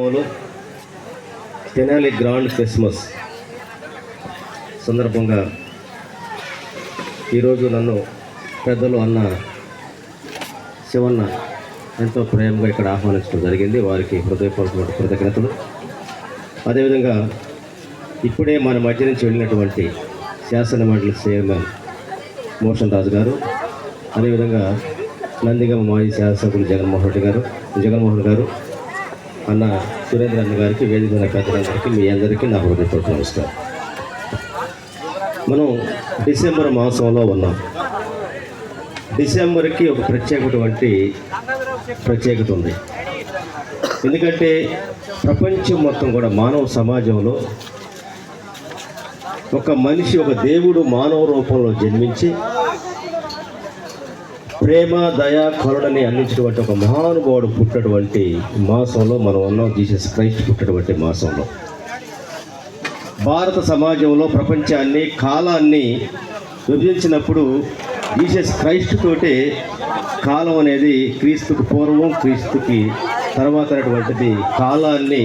సమాజంలో Tenali grand Christmas సందర్భంగా ఈరోజు నన్ను పెద్దలు అన్న శివన్న ఎంతో ప్రేమగా ఇక్కడ ఆహ్వానించడం జరిగింది. వారికి హృదయపూర్వక కృతజ్ఞతలు. అదేవిధంగా ఇప్పుడే మన మధ్య నుంచి వెళ్ళినటువంటి శాసనమండలి చైర్మన్ మోషన్ రాజు గారు, అదేవిధంగా నందిగమ మాజీ శాసనసభ్యులు జగన్మోహన్ గారు, అన్న సురేంద్ర అన్న గారికి, వేదిక మీద పెద్దలందరికీ, మీ అందరికీ నా హృదయపూర్వక నమస్కారం. మనం డిసెంబర్ మాసంలో ఉన్నాం. డిసెంబర్కి ఒక ప్రత్యేకత ఉంది. ఎందుకంటే ప్రపంచం మొత్తం కూడా మానవ సమాజంలో ఒక మనిషి, ఒక దేవుడు మానవ రూపంలో జన్మించి ప్రేమ, దయ, కరుణని అందించినటువంటి ఒక మహానుభావుడు పుట్టినటువంటి మాసంలో మనం ఉన్నాం. జీసస్ క్రైస్ట్ పుట్టినటువంటి మాసంలో భారత సమాజంలో ప్రపంచాన్ని, కాలాన్ని విభజించినప్పుడు జీసస్ క్రైస్ట్ తోటే కాలం అనేది క్రీస్తుకు పూర్వం, క్రీస్తుకి తర్వాత అనేటువంటిది కాలాన్ని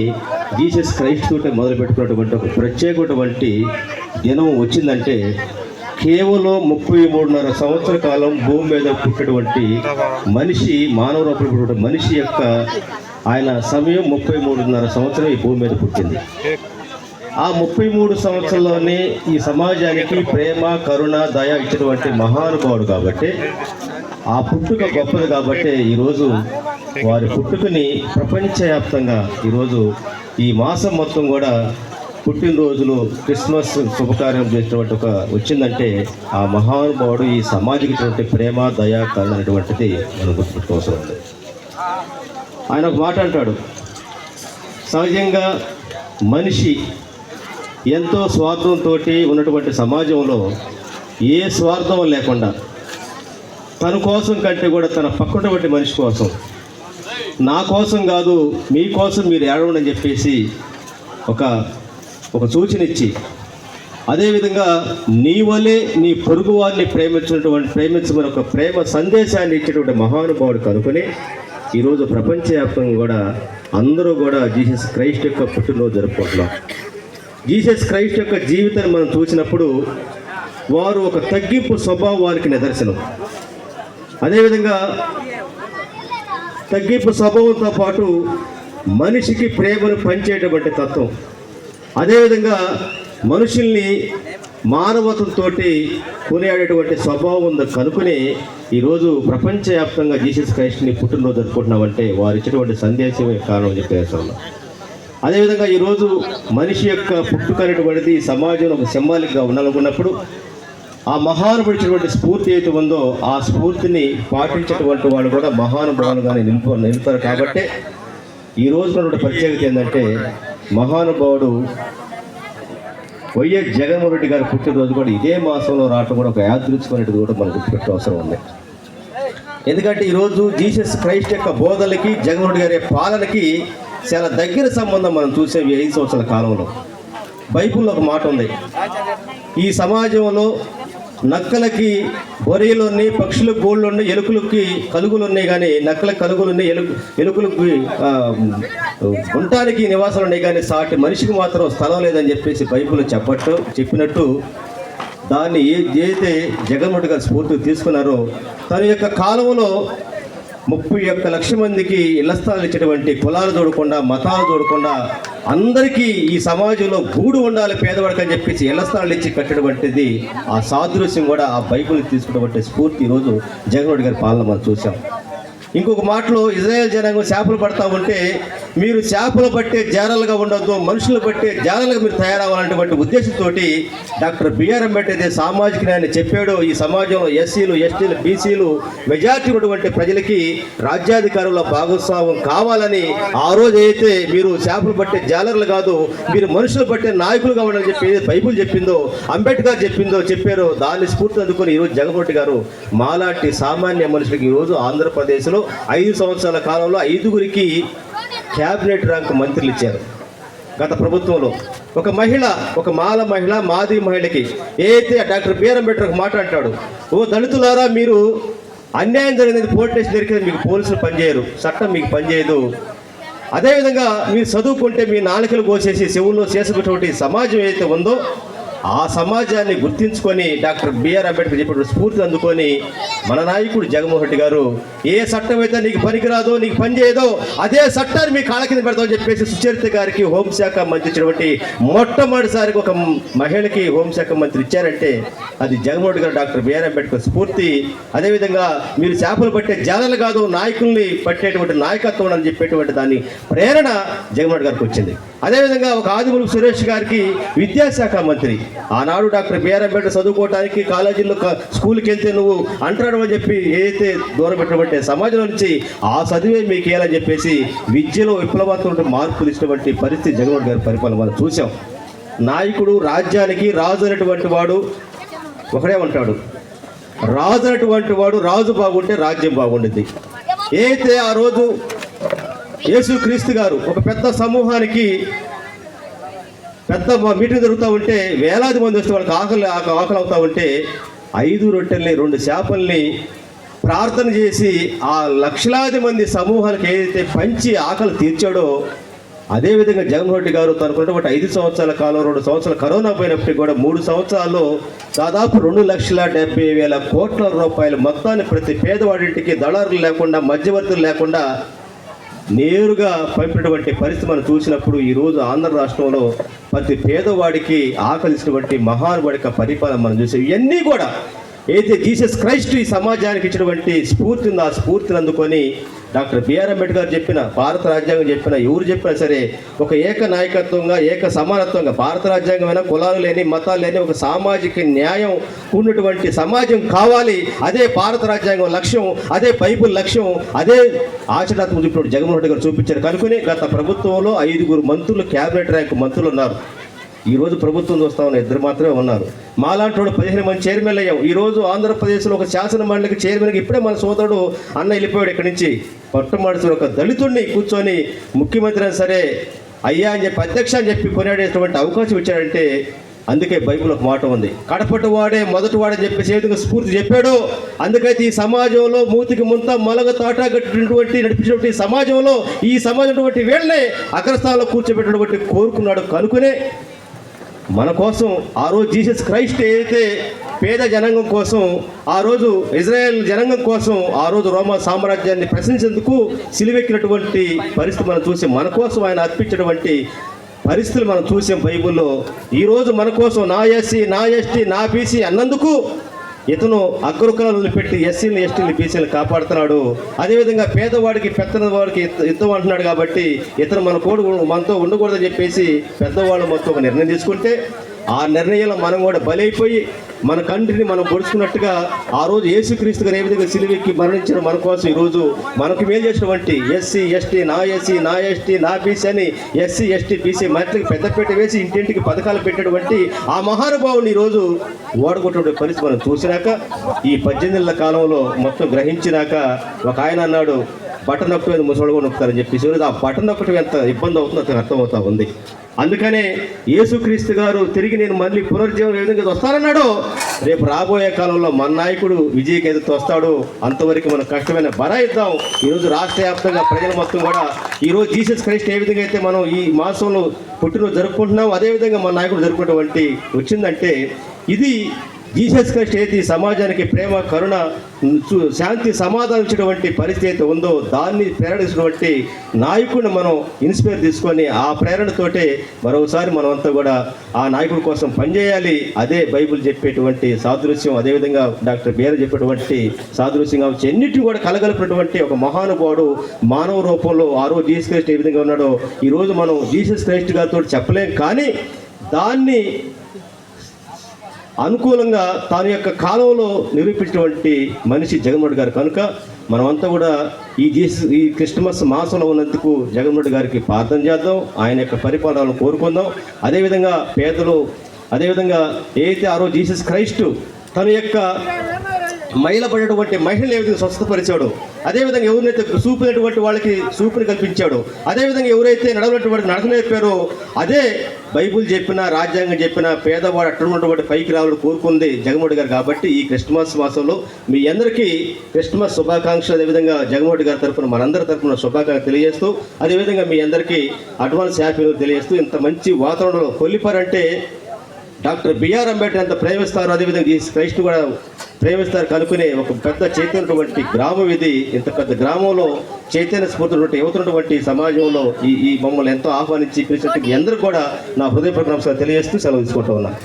జీసస్ క్రైస్ట్ తోటే మొదలుపెట్టుకున్నటువంటి ఒక ప్రత్యేకటువంటి దినం వచ్చిందంటే కేవలం 33.5 సంవత్సర కాలం భూమి మీద పుట్టినటువంటి మనిషి, మానవ రూపంలో పుట్టినటువంటి మనిషి యొక్క ఆయన సమయం 33.5 సంవత్సరం ఈ భూమి మీద పుట్టింది. ఆ 33 సంవత్సరంలోనే ఈ సమాజానికి ప్రేమ, కరుణ, దయ ఇచ్చినటువంటి మహానుభావుడు కాబట్టి, ఆ పుట్టుక గొప్పది కాబట్టి ఈరోజు వారి పుట్టుకని ప్రపంచవ్యాప్తంగా ఈరోజు ఈ మాసం మొత్తం కూడా పుట్టినరోజులు, క్రిస్మస్ శుభకార్యం చేసినటువంటి ఒక వచ్చిందంటే ఆ మహానుభావుడు ఈ సమాజానికి ప్రేమ, దయ, కరుణ అనేటువంటిది మనం గుర్తుపెట్టుకోవాల్సి ఉంది. ఆయన ఒక మాట అంటాడు, సహజంగా మనిషి ఎంతో స్వార్థంతో ఉన్నటువంటి సమాజంలో ఏ స్వార్థం లేకుండా తన కోసం కంటే కూడా తన పక్కనటువంటి మనిషి కోసం, నా కోసం కాదు మీకోసం మీరు ఏడవండి అని చెప్పేసి ఒక సూచన ఇచ్చి, అదేవిధంగా నీ వలే నీ పొరుగు వారిని ప్రేమించమని ఒక ప్రేమ సందేశాన్ని ఇచ్చేటువంటి మహానుభావుడు కనుకొని ఈరోజు ప్రపంచవ్యాప్తంగా కూడా అందరూ కూడా జీసస్ క్రైస్ట్ యొక్క పుట్టినరోజు జరుపుకుంటున్నాం. జీసస్ క్రైస్ట్ యొక్క జీవితాన్ని మనం చూసినప్పుడు వారు ఒక తగ్గింపు స్వభావం వారికి నిదర్శనం. అదేవిధంగా తగ్గింపు స్వభావంతో పాటు మనిషికి ప్రేమను పంచేటువంటి తత్వం, అదేవిధంగా మనుషుల్ని మానవతంతో కొనియాడేటువంటి స్వభావం ఉంది కనుక్కుని ఈరోజు ప్రపంచవ్యాప్తంగా జీసస్ క్రైస్ట్ని పుట్టినరోజు జరుపుకుంటున్నామంటే వారు ఇచ్చినటువంటి సందేశమే కారణం అని చెప్పేస్తున్నాం. అదేవిధంగా ఈరోజు మనిషి యొక్క పుట్టుక అనేటువంటిది సమాజంలో ఒక సింబాలిక్గా ఉండాలనుకున్నప్పుడు ఆ మహానుభావుడిచ్చినటువంటి స్ఫూర్తి ఏది ఉందో ఆ స్ఫూర్తిని పాటించేటువంటి వాళ్ళు కూడా మహానుభావులుగానే నిలుపుతారు. కాబట్టి ఈ రోజు ప్రత్యేకత ఏంటంటే మహానుభావుడు వైఎస్ జగన్మోహన్ రెడ్డి గారి పుట్టినరోజు కూడా ఇదే మాసంలో రావటం కూడా ఒక యాదృచ్ఛికమైనది కూడా మనం గుర్తుపెట్టే అవసరం ఉంది. ఎందుకంటే ఈరోజు జీసస్ క్రైస్ట్ యొక్క బోధనలకి, జగన్మోహన్ రెడ్డి గారి పాలనకి చాలా దగ్గర సంబంధం మనం చూసే 5 సంవత్సరాల కాలంలో. బైబిల్లో ఒక మాట ఉంది, ఈ సమాజంలో నక్కలకి బొరియలు ఉన్నాయి, పక్షులకు గోళ్ళు ఉన్నాయి, ఎలుకలకి కలుగులు ఉన్నాయి, కానీ నక్కలకు కలుగులు ఉన్నాయి, ఎలుకలకి ఉండటానికి నివాసాలు ఉన్నాయి, కానీ సాటి మనిషికి మాత్రం స్థలం లేదని చెప్పేసి బైబిల్లో చెప్పినట్టు దాన్ని ఏదైతే జగన్మోహన్ గారు స్ఫూర్తి తీసుకున్నారో తన యొక్క కాలంలో 31 లక్షల మందికి ఇళ్ల స్థలాలు ఇచ్చేటువంటి, కులాలు చూడకుండా, మతాలు చూడకుండా అందరికీ ఈ సమాజంలో గూడు ఉండాలి పేదవాడికి అని చెప్పేసి ఇళ్ల స్థలాలు ఇచ్చి కట్టటువంటిది ఆ సాదృశ్యం కూడా ఆ బైబిల్ తీసుకున్నటువంటి స్ఫూర్తి ఈరోజు జగన్మోహన్ గారి పాలన మనం చూసాం. ఇంకొక మాటలో ఇజ్రాయేల్ జనాంగం చేపలు పడతా ఉంటే మీరు చేపలు పట్టే జాలలుగా ఉండొద్దు, మనుషులు పట్టే జాలలుగా మీరు తయారవ్వాలనేటువంటి ఉద్దేశంతో డాక్టర్ బిఆర్ అంబేద్కర్ సామాజిక న్యాయాన్ని చెప్పాడు. ఈ సమాజంలో ఎస్సీలు, ఎస్టీలు, బీసీలు మెజార్టీ ఉన్నటువంటి ప్రజలకి రాజ్యాధికారంలో భాగస్వామ్యం కావాలని ఆ రోజు అయితే మీరు చేపలు పట్టే జాలర్లు కాదు, మీరు మనుషులు పట్టే నాయకులుగా ఉండాలని చెప్పి బైబిల్ చెప్పిందో, అంబేద్కర్ చెప్పారో దాన్ని స్ఫూర్తి అందుకుని ఈరోజు జగన్మోహన్ రెడ్డి గారు మాలాంటి సామాన్య మనుషులకి ఈరోజు ఆంధ్రప్రదేశ్లో 5 సంవత్సరాల కాలంలో 5గురికి క్యాబినెట్ ర్యాంక్ మంత్రులు ఇచ్చారు. గత ప్రభుత్వంలో ఒక మహిళ, ఒక మాల మహిళ, మాది మహిళకి ఏదైతే డాక్టర్ బిఆర్ అంబేద్కర్ మాట్లాడతాడు, ఓ దళితులారా మీరు అన్యాయం జరిగింది పోలీస్ స్టేషన్ దగ్గరికి మీకు పోలీసులు పనిచేయరు, చట్టం మీకు పనిచేయదు, అదేవిధంగా మీరు చదువుకుంటే మీ నాలుకలు కోసేసి చెవుల్లో చేసుకున్నటువంటి సమాజం ఏదైతే ఉందో ఆ సమాజాన్ని గుర్తించుకొని డాక్టర్ బిఆర్ అంబేద్కర్ చెప్పిన స్ఫూర్తిని అందుకొని మన నాయకుడు జగన్మోహన్ రెడ్డి గారు ఏ చట్టం అయితే నీకు పనికిరాదో నీకు పని చేయదో అదే చట్టాన్ని మీ కాళ్ళ కింద పెడతామని చెప్పేసి సుచరిత గారికి హోంశాఖ మంత్రి ఇచ్చినటువంటి మొట్టమొదటిసారికి ఒక మహిళకి హోంశాఖ మంత్రి ఇచ్చారంటే అది జగన్మోహన్ రెడ్డి గారు డాక్టర్ బిఆర్ అంబేద్కర్ స్ఫూర్తి. అదేవిధంగా మీరు చేపలు పట్టే జాలలు కాదు నాయకుల్ని పట్టేటువంటి నాయకత్వం అని చెప్పేటువంటి దాన్ని ప్రేరణ జగన్మోహన్ రెడ్డి గారికి వచ్చింది. అదేవిధంగా ఒక ఆదిమూలపు సురేష్ గారికి విద్యాశాఖ మంత్రి. ఆనాడు డాక్టర్ బిఆర్ అంబేద్కర్ చదువుకోవడానికి కాలేజీల్లో స్కూల్కి వెళ్తే నువ్వు అంటాడు అని చెప్పి ఏదైతే దూరం పెట్టబట్టే సమాజంలో నుంచి ఆ చదివే మీకు వేయాలని చెప్పేసి విద్యలో విప్లవాత్మక మార్పులు ఇచ్చినటువంటి పరిస్థితి జగన్మోహన్ గారి పరిపాలన మనం చూసాం. నాయకుడు రాజ్యానికి రాజు అనేటువంటి వాడు ఒకడే ఉంటాడు. రాజు అనేటువంటి వాడు రాజు బాగుంటే రాజ్యం బాగుంటుంది. అయితే ఆ రోజు యేసుక్రీస్తు గారు ఒక పెద్ద సమూహానికి పెద్ద మీటింగ్ జరుగుతూ ఉంటే వేలాది మంది వస్తే వాళ్ళకి ఆకలి అవుతూ ఉంటే 5 రొట్టెల్ని 2 చేపల్ని ప్రార్థన చేసి ఆ లక్షలాది మంది సమూహానికి ఏదైతే పంచి ఆకలి తీర్చాడో అదేవిధంగా జగన్మోహన్ రెడ్డి గారు తనకున్నటువంటి 5 సంవత్సరాల కాలం 2 సంవత్సరాలు కరోనా పోయినప్పటికీ కూడా 3 సంవత్సరాల్లో దాదాపు 2,70,000 కోట్ల రూపాయలు మొత్తాన్ని ప్రతి పేదవాడింటికి దళారులు లేకుండా మధ్యవర్తులు లేకుండా నేరుగా పంపినటువంటి పరిస్థితి మనం చూసినప్పుడు ఈరోజు ఆంధ్ర రాష్ట్రంలో ప్రతి పేదవాడికి ఆకలిసినటువంటి మహానుభావుడికి పరిపాలన మనం చూసాం. ఇవన్నీ కూడా అయితే జీసస్ క్రైస్ట్ ఈ సమాజానికి ఇచ్చినటువంటి స్ఫూర్తి ఉంది. ఆ స్ఫూర్తిని అందుకొని డాక్టర్ బిఆర్ అంబేద్కర్ చెప్పిన భారత రాజ్యాంగం చెప్పిన ఎవరు చెప్పినా సరే ఒక ఏక నాయకత్వంగా ఏక సమానత్వంగా భారత రాజ్యాంగమైనా కులాలు లేని మతాలు లేని ఒక సామాజిక న్యాయం ఉన్నటువంటి సమాజం కావాలి. అదే భారత రాజ్యాంగం లక్ష్యం, అదే బైబుల్ లక్ష్యం, అదే ఆచరణాత్మక ఇప్పుడు జగన్మోహన్ రెడ్డి గారు చూపించారు. కనుకొని గత ప్రభుత్వంలో 5 మంత్రులు క్యాబినెట్ ర్యాంక్ మంత్రులు ఉన్నారు. ఈరోజు ప్రభుత్వం చూస్తా ఉన్న 2 మాత్రమే ఉన్నారు. మాలాంటి 15 మంది చైర్మన్లు అయ్యాం. ఈరోజు ఆంధ్రప్రదేశ్లో ఒక శాసన మండలికి చైర్మన్కి ఇప్పుడే మన సోదరుడు అన్న వెళ్ళిపోయాడు ఇక్కడి నుంచి. పట్టుమడుచులు ఒక దళితుడిని కూర్చొని ముఖ్యమంత్రి అయినా సరే అయ్యా అని చెప్పి అధ్యక్ష అని చెప్పి కొనియాడేటువంటి అవకాశం ఇచ్చాడంటే అందుకే బైబిల్ ఒక మాట ఉంది, కడపటి వాడే మొదటి వాడని చెప్పేసి ఏ విధంగా స్ఫూర్తి చెప్పాడో అందుకైతే ఈ సమాజంలో మూతికి ముంత మొలగ తాటాగట్టినటువంటి నడిపించినటువంటి సమాజంలో ఈ సమాజం వీళ్ళనే అగ్రస్థానంలో కూర్చోబెట్టినటువంటి కోరుకున్నాడు. కనుకునే మన కోసం ఆ రోజు జీసస్ క్రైస్ట్ ఏదైతే పేద జనాంగం కోసం ఆ రోజు ఇజ్రాయెల్ జనాంగం కోసం ఆ రోజు రోమా సామ్రాజ్యాన్ని ప్రశ్నించేందుకు సిలువెక్కినటువంటి పరిస్థితి మనం చూసి మన కోసం ఆయన అర్పించినటువంటి పరిస్థితులు మనం చూసాం బైబిల్లో. ఈరోజు మన కోసం నా ఎస్సీ నా ఎస్టీ నా బీసీ అన్నందుకు ఇతను అగ్రకులాలను వదిలిపెట్టి ఎస్సీని ఎస్టీని బీసీని కాపాడుతున్నాడు. అదేవిధంగా పేదవాడికి పెద్దవాడికి యుద్ధం అంటున్నాడు కాబట్టి ఇతను మనతో ఉండకూడదని చెప్పేసి పెద్దవాళ్ళు మొత్తం ఒక నిర్ణయం తీసుకుంటే ఆ నిర్ణయంలో మనం కూడా బలైపోయి మన కంట్రీని మనం పొడుచుకున్నట్టుగా ఆ రోజు యేసుక్రీస్తు గారు ఏ విధంగా సిలువెక్కి మరణించిన మన కోసం ఈరోజు మనకు మేలు చేసినటువంటి ఎస్సీ ఎస్టీ నా ఎస్టీ నా బీసీ అని ఎస్సీ ఎస్టీ బీసీ మట్లకి పెద్దపేట వేసి ఇంటింటికి పథకాలు పెట్టేటువంటి ఆ మహానుభావుని ఈరోజు ఓడగొట్టే పరిస్థితి మనం చూసినాక ఈ 18 నెలల కాలంలో మొత్తం గ్రహించినాక ఒక ఆయన అన్నాడు బటన్ నొక్కలేదు ముసలి కూడా నొక్కుతారని చెప్పేసి ఈరోజు ఆ బటన్ నొక్కటం ఎంత ఇబ్బంది అవుతుందో అతనికి అర్థమవుతా ఉంది. అందుకనే యేసుక్రీస్తు గారు తిరిగి నేను మళ్ళీ పునరుజ్జీవం ఏ విధంగా వస్తానన్నాడో రేపు రాబోయే కాలంలో మన నాయకుడు విజయకి ఏదైతే వస్తాడో అంతవరకు మనం కష్టమైన బరాయిద్దాం. ఈరోజు రాష్ట్ర వ్యాప్తంగా ప్రజల మొత్తం కూడా ఈరోజు జీసస్ క్రైస్ట్ ఏ విధంగా అయితే మనం ఈ మాసంలో పుట్టినరోజు జరుపుకుంటున్నాం అదేవిధంగా మన నాయకుడు జరుపుకున్నటువంటి వచ్చిందంటే ఇది జీసస్ క్రైస్ట్ అయితే ఈ సమాజానికి ప్రేమ కరుణ శాంతి సమాధానం ఇచ్చినటువంటి పరిస్థితి అయితే ఉందో దాన్ని ప్రేరణించినటువంటి నాయకుడిని మనం ఇన్స్పైర్ తీసుకొని ఆ ప్రేరణతోటే మరోసారి మనం అంతా కూడా ఆ నాయకుడి కోసం పనిచేయాలి. అదే బైబిల్ చెప్పేటువంటి సాదృశ్యం అదేవిధంగా డాక్టర్ బిఆర్ చెప్పేటువంటి సాదృశ్యం కావచ్చు ఎన్నిటిని కూడా కలగలిపినటువంటి ఒక మహానుభావుడు మానవ రూపంలో ఆ రోజు జీసస్ క్రైస్ట్ ఏ విధంగా ఉన్నాడో ఈరోజు మనం జీసస్ క్రైస్ట్ గారితో చెప్పలేం. కానీ దాన్ని అనుకూలంగా తన యొక్క కాలంలో నిరూపించినటువంటి మనిషి జగన్మోహన్ గారు. కనుక మనమంతా కూడా ఈ క్రిస్టమస్ మాసంలో ఉన్నందుకు జగన్మోహన్ గారికి ప్రార్థన చేద్దాం, ఆయన యొక్క పరిపాలనను కోరుకుందాం. అదేవిధంగా పేదలు అదేవిధంగా ఏదైతే ఆ రోజు జీసస్ క్రైస్ట్ తన యొక్క మైలపడినటువంటి మహిళలు ఏ విధంగా స్వస్థపరిచాడు, అదేవిధంగా ఎవరినైతే చూపినటువంటి వాళ్ళకి చూపుని కల్పించాడు, అదేవిధంగా ఎవరైతే నడవనటువంటి నడక నేర్పారో, అదే బైబుల్ చెప్పిన రాజ్యాంగం చెప్పిన పేదవాడు అక్కడ ఉన్నటువంటి పైకి రావాలని కోరుకుంది జగన్మోహన్ గారు. కాబట్టి ఈ క్రిస్మస్ మాసంలో మీ అందరికీ క్రిస్మస్ శుభాకాంక్షలు, అదేవిధంగా జగన్మోహన్ గారి తరఫున మనందరి తరఫున శుభాకాంక్షలు తెలియజేస్తూ, అదేవిధంగా మీ అందరికీ అడ్వాన్స్ హ్యాపీ తెలియజేస్తూ, ఇంత మంచి వాతావరణంలో కొల్లిపర్ అంటే డాక్టర్ బిఆర్ అంబేద్కర్ ఎంత ప్రేమిస్తారు, అదేవిధంగా ఈ క్రైస్తు కూడా ప్రేమిస్తారు కనుక్కునే ఒక పెద్ద చైతన్యటువంటి గ్రామం ఇది. ఇంత పెద్ద గ్రామంలో చైతన్య స్ఫూర్తి యువతున్నటువంటి సమాజంలో ఈ మమ్మల్ని ఎంతో ఆహ్వానించి పిలిచినట్టు అందరూ కూడా నా హృదయపూర్వక నమస్కారం తెలియజేస్తూ సెలవు తీసుకుంటూ ఉన్నాను.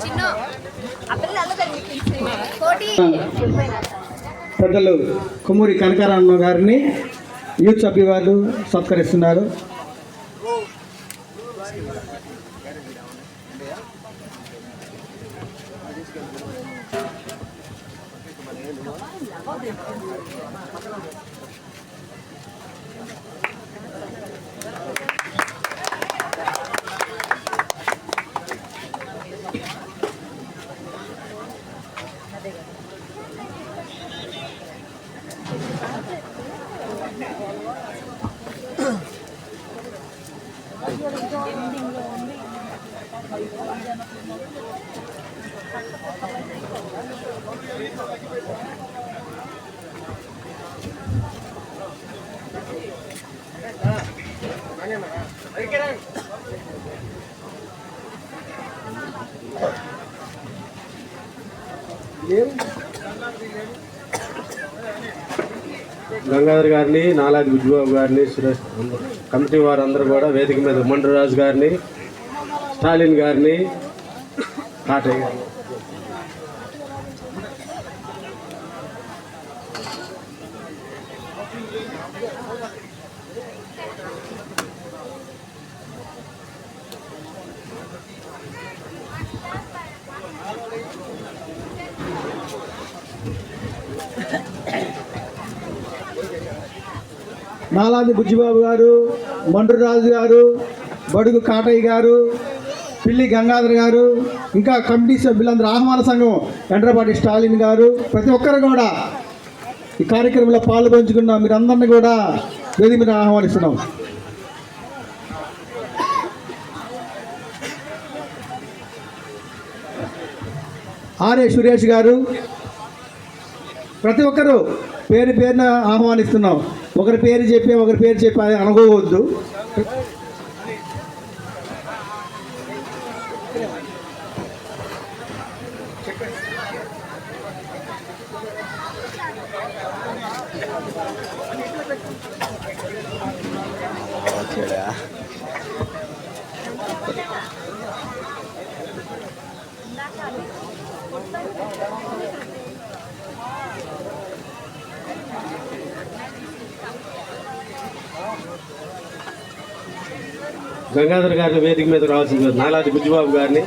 పెద్దలు కొమ్మూరి కనకారామ గారిని యూత్ సభ్యులు సత్కరిస్తున్నారు. గంగాధర్ గారిని, నాలాది బుజ్జిబాబు గారిని, సురేష్ కమిటీ వారందరూ కూడా వేదిక మీద మండరాజు గారిని, స్టాలిన్ గారిని, కాటయ్య గారిని నాలాది బుజ్జిబాబు గారు, మండ్రురాజు గారు, బడుగు కాటయ్య గారు, పిల్లి గంగాధర్ గారు, ఇంకా కమిటీ సభ్యులందరూ, ఆహ్వాన సంఘం ఎండ్రపాటి స్టాలిన్ గారు, ప్రతి ఒక్కరు కూడా ఈ కార్యక్రమంలో పాల్పంచుకున్న మీరందరినీ కూడా వేదిక మీద ఆహ్వానిస్తున్నాం. ఆర్ఏ సురేష్ గారు, ప్రతి ఒక్కరూ పేరు పేరున ఆహ్వానిస్తున్నాం. ఒకరి పేరు చెప్పి అనుకోవద్దు. గంగాధర్ గారిని వేదిక మీద రావాల్సింది నాలాది బుజ్జిబాబు గారిని.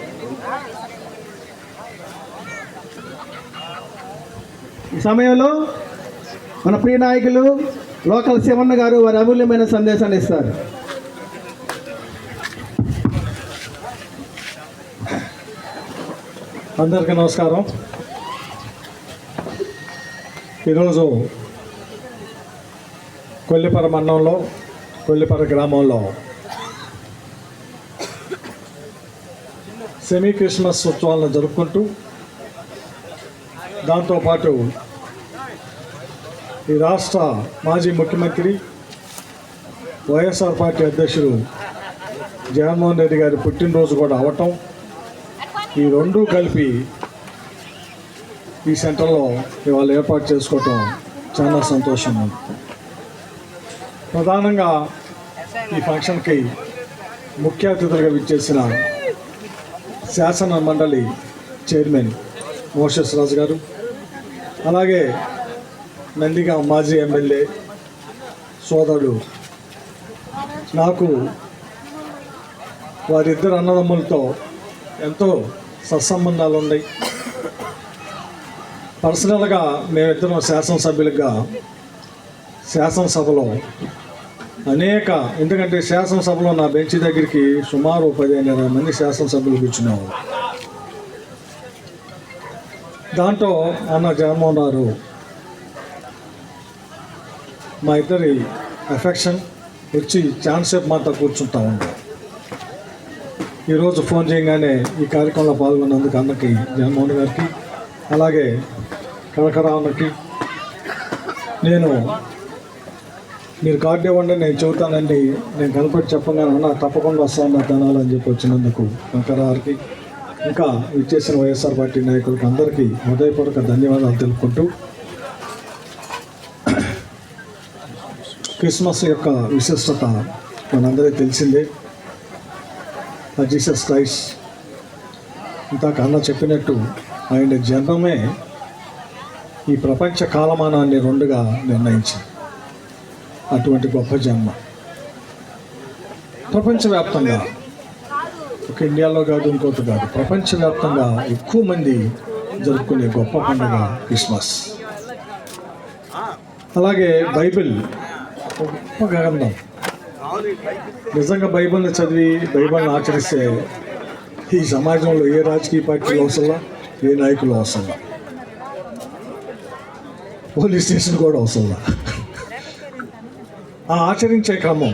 ఈ సమయంలో మన ప్రియ నాయకులు లోకల్ శివన్న గారు వారి అమూల్యమైన సందేశాన్ని ఇస్తారు. అందరికీ నమస్కారం. ఈరోజు కొల్లిపర మండలంలో కొల్లిపర గ్రామంలో సెమీ క్రిస్మస్ ఉత్సవాలను జరుపుకుంటూ దాంతోపాటు ఈ రాష్ట్ర మాజీ ముఖ్యమంత్రి వైఎస్ఆర్ పార్టీ అధ్యక్షుడు జగన్మోహన్ రెడ్డి గారి పుట్టినరోజు కూడా అవటం, ఈ రెండూ కలిపి ఈ సెంటర్లో ఇవాళ ఏర్పాటు చేసుకోవటం చాలా సంతోషం. ప్రధానంగా ఈ ఫంక్షన్కి ముఖ్య అతిథులుగా విచ్చేసిన శాసన మండలి చైర్మన్ మోషస్ రాజు గారు, అలాగే నందిగాం మాజీ ఎమ్మెల్యే సోదరుడు, నాకు వారిద్దరు అన్నదమ్ములతో ఎంతో సత్సంబంధాలు ఉన్నాయి. పర్సనల్గా మేమిద్దరం శాసనసభ్యులుగా శాసనసభలో ఎందుకంటే శాసనసభలో నా బెంచ్ దగ్గరికి సుమారు 15-20 మంది శాసనసభ్యులు కూర్చునేవారు. దాంట్లో అన్న జగన్మోహన్ గారు మా ఇద్దరి ఎఫెక్షన్ వచ్చి ఛాన్స్ సేపు మాతో కూర్చుంటా ఉన్నాం. ఈరోజు ఫోన్ చేయగానే ఈ కార్యక్రమంలో పాల్గొన్నందుకు అన్నకి, జగన్మోహన్ గారికి, అలాగే కనకరావుకి మీరు కార్డు ఇవ్వండి నేను చెబుతానండి, నేను కనపడి చెప్పగానే అన్న తప్పకుండా వస్తాను నా తినాలని చెప్పి వచ్చినందుకు కనకరావుకి, ఇంకా ఇచ్చేసిన వైఎస్ఆర్ పార్టీ నాయకులకి అందరికీ హృదయపూర్వక ధన్యవాదాలు తెలుపుకుంటూ, క్రిస్మస్ యొక్క విశిష్టత మనందరికీ తెలిసిందే. జీసస్ క్రైస్ట్ ఇందాక అన్న చెప్పినట్టు ఆయన జన్మమే ఈ ప్రపంచ కాలమానాన్ని రెండుగా నిర్ణయించింది. అటువంటి గొప్ప జన్మ ప్రపంచవ్యాప్తంగా, ఒక ఇండియాలో కాదు ఇంకోటి కాదు, ప్రపంచవ్యాప్తంగా ఎక్కువ మంది జరుపుకునే గొప్ప పండుగ క్రిస్మస్. అలాగే బైబిల్ గొప్ప గ్రంథం. నిజంగా బైబిల్ని చదివి బైబిల్ని ఆచరిస్తే ఈ సమాజంలో ఏ రాజకీయ పార్టీలు అవసరంలా, ఏ నాయకులు అవసరంలా, పోలీస్ స్టేషన్ కూడా అవసరంలా. ఆ ఆచరించే క్రమం,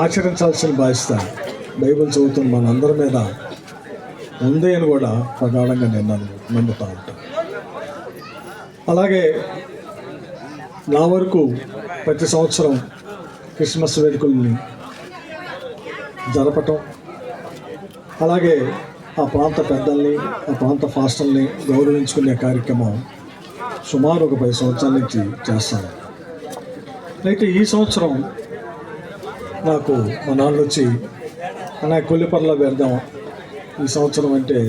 ఆచరించాల్సిన బాధ్యత బైబిల్ చదువుతున్న మనందరి మీద ఉంది అని కూడా ప్రగాఢంగా నేను నమ్ముతూ ఉంటాను. అలాగే నా వరకు ప్రతి సంవత్సరం క్రిస్మస్ వేడుకల్ని జరపటం, అలాగే ఆ ప్రాంత పెద్దల్ని, ఆ ప్రాంత ఫాస్టర్ని గౌరవించుకునే కార్యక్రమం సుమారు ఒక 10 సంవత్సరాల నుంచి చేస్తాను. అయితే ఈ సంవత్సరం నాకు మా నాన్న వచ్చి అన్న కొల్లిపర్లో పెడదాం ఈ సంవత్సరం అంటే,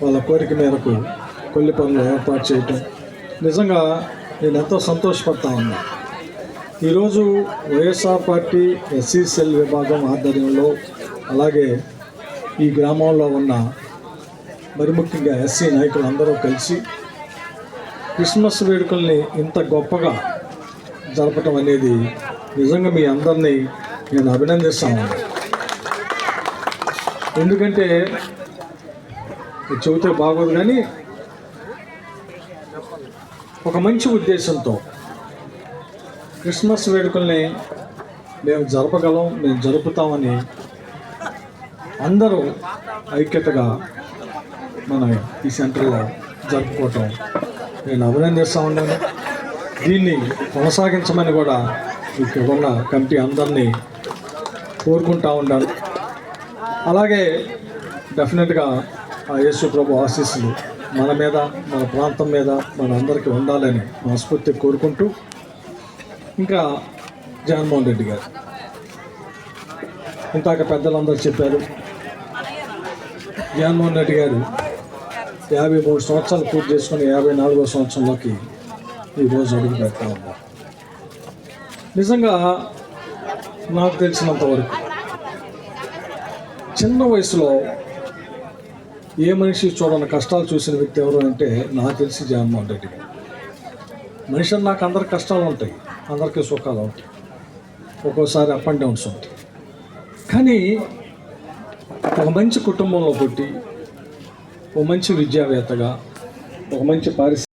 వాళ్ళ కోరిక మేరకు కొల్లిపర్లో ఏర్పాటు చేయటం నిజంగా నేను ఎంతో సంతోషపడతా ఉన్నా. ఈరోజు వైఎస్ఆర్ పార్టీ ఎస్సీ సెల్ విభాగం ఆధ్వర్యంలో, అలాగే ఈ గ్రామంలో ఉన్న మరి ముఖ్యంగా ఎస్సీ నాయకులు అందరూ కలిసి క్రిస్మస్ వేడుకల్ని ఇంత గొప్పగా జరపటం అనేది నిజంగా మీ అందరినీ నేను అభినందిస్తాను. ఎందుకంటే చెబితే బాగోదు కానీ ఒక మంచి ఉద్దేశంతో క్రిస్మస్ వేడుకల్ని మేము జరపగలం, మేము జరుపుతామని అందరూ ఐక్యతగా మన ఈ సెంటర్లో జరుపుకోవటం నేను అభినందిస్తూ ఉన్నాను. దీన్ని కొనసాగించమని కూడా ఇక్కడ ఉన్న కమిటీ అందరినీ కోరుకుంటూ ఉన్నాను. అలాగే డెఫినెట్గా ఆ యేసు ప్రభు ఆశీస్సులు మన మీద, మన ప్రాంతం మీద, మన అందరికీ ఉండాలని మనస్ఫూర్తిగా కోరుకుంటూ, ఇంకా జగన్మోహన్ రెడ్డి గారు ఇంతాక పెద్దలందరూ చెప్పారు. జగన్మోహన్ రెడ్డి గారు 53 సంవత్సరాలు పూర్తి చేసుకుని 54వ సంవత్సరంలోకి ఈరోజు అడుగు పెడతా ఉన్నారు. నిజంగా నాకు తెలిసినంతవరకు చిన్న వయసులో ఏ మనిషి చూడని కష్టాలు చూసిన వ్యక్తి ఎవరు అంటే నాకు తెలిసి జగన్మోహన్ రెడ్డి గారు. మనిషి నాకు అందరికి కష్టాలు ఉంటాయి, అందరికీ సుఖాలు ఉంటాయి, ఒక్కోసారి అప్ అండ్ డౌన్స్ ఉంటాయి. కానీ ఒక మంచి కుటుంబంలో పుట్టి, ఒక మంచి విద్యావేత్తగా, ఒక మంచి